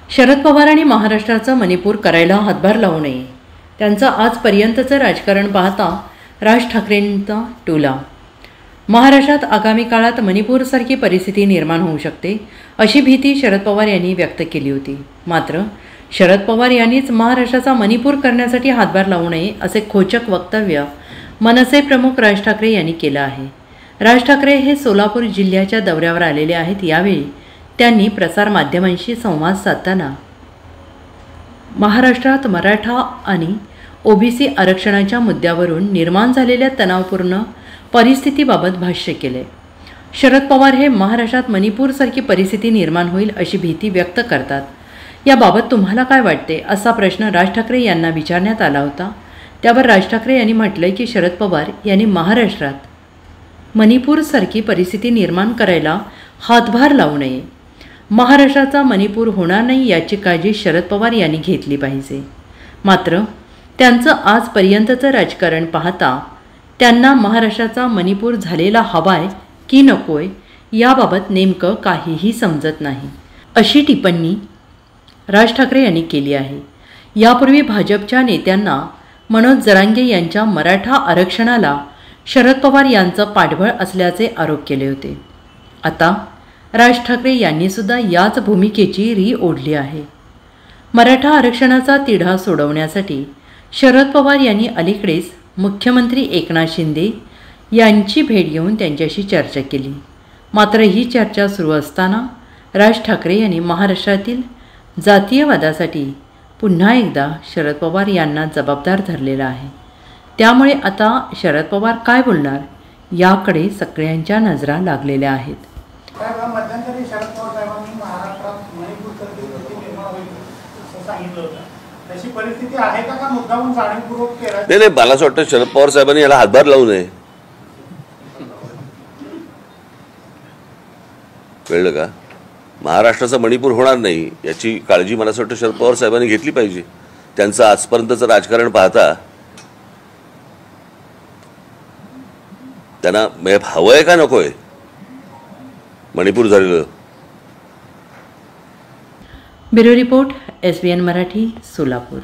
शरद पवार आणि महाराष्ट्राचं मणिपूर करायला हातभार लावू नये. त्यांचं आजपर्यंतचं राजकारण पाहता राज ठाकरेंचा टोला. महाराष्ट्रात आगामी काळात मणिपूरसारखी परिस्थिती निर्माण होऊ शकते अशी भीती शरद पवार यांनी व्यक्त केली होती. मात्र शरद पवार यांनीच महाराष्ट्राचा मणिपूर करण्यासाठी हातभार लावू नये असे खोचक वक्तव्य मनसे प्रमुख राज ठाकरे यांनी केलं आहे. राज ठाकरे हे सोलापूर जिल्ह्याच्या दौऱ्यावर आलेले आहेत. यावेळी त्यांनी प्रसारमाध्यमांशी संवाद साधताना महाराष्ट्रात मराठा आणि ओबीसी आरक्षणाच्या मुद्द्यावरून निर्माण झालेल्या तणावपूर्ण परिस्थितीबाबत भाष्य केले. शरद पवार हे महाराष्ट्रात मणिपूरसारखी परिस्थिती निर्माण होईल अशी भीती व्यक्त करतात. याबाबत तुम्हाला काय वाटते असा प्रश्न राज ठाकरे यांना विचारण्यात आला होता. त्यावर राज ठाकरे यांनी म्हटलं की शरद पवार यांनी महाराष्ट्रात मणिपूरसारखी परिस्थिती निर्माण करायला हातभार लावू नये. महाराष्ट्राचा मणिपूर होणार नाही याची काळजी शरद पवार यांनी घेतली पाहिजे. मात्र त्यांचं आजपर्यंतचं राजकारण पाहता त्यांना महाराष्ट्राचा मणिपूर झालेला हवाय की नकोय याबाबत नेमकं काहीही समजत नाही अशी टिप्पणी राज ठाकरे यांनी केली आहे. यापूर्वी भाजपच्या नेत्यांना मनोज जरांगे यांच्या मराठा आरक्षणाला शरद पवार यांचं पाठबळ असल्याचे आरोप केले होते. आता राज ठाकरे यांनी सुद्धा याच भूमिकेची री ओढली आहे. मराठा आरक्षणाचा तिढा सोडवण्यासाठी शरद पवार यांनी अलीकडेच मुख्यमंत्री एकनाथ शिंदे यांची भेट घेऊन त्यांच्याशी चर्चा केली. मात्र ही चर्चा सुरू असताना राज ठाकरे यांनी महाराष्ट्रातील जातीयवादासाठी पुन्हा एकदा शरद पवार यांना जबाबदार धरलेला आहे. त्यामुळे आता शरद पवार काय बोलणार याकडे सगळ्यांच्या नजरा लागलेल्या आहेत. मध्यंतरी शरद पवार साहेबांनी महाराष्ट्रात मणिपूरसारखी परिस्थिती निर्माण होईल असं सांगितलं होतं. तशी परिस्थिती आहे का मुद्दामून जाणीवपूर्वक केलं? नाही, मला असं वाटतं शरद पवार साहेबांनी याला हातभार लावू नये. कळलं का? महाराष्ट्राचा मणिपूर होणार नाही याची काळजी मला असं वाटतं शरद पवार साहेबांनी घेतली पाहिजे. त्यांचं आजपर्यंतचं राजकारण पाहता त्यांना हवंय का नकोय मणिपूर झालेलं. Bureau report, SBN Marathi, Solapur.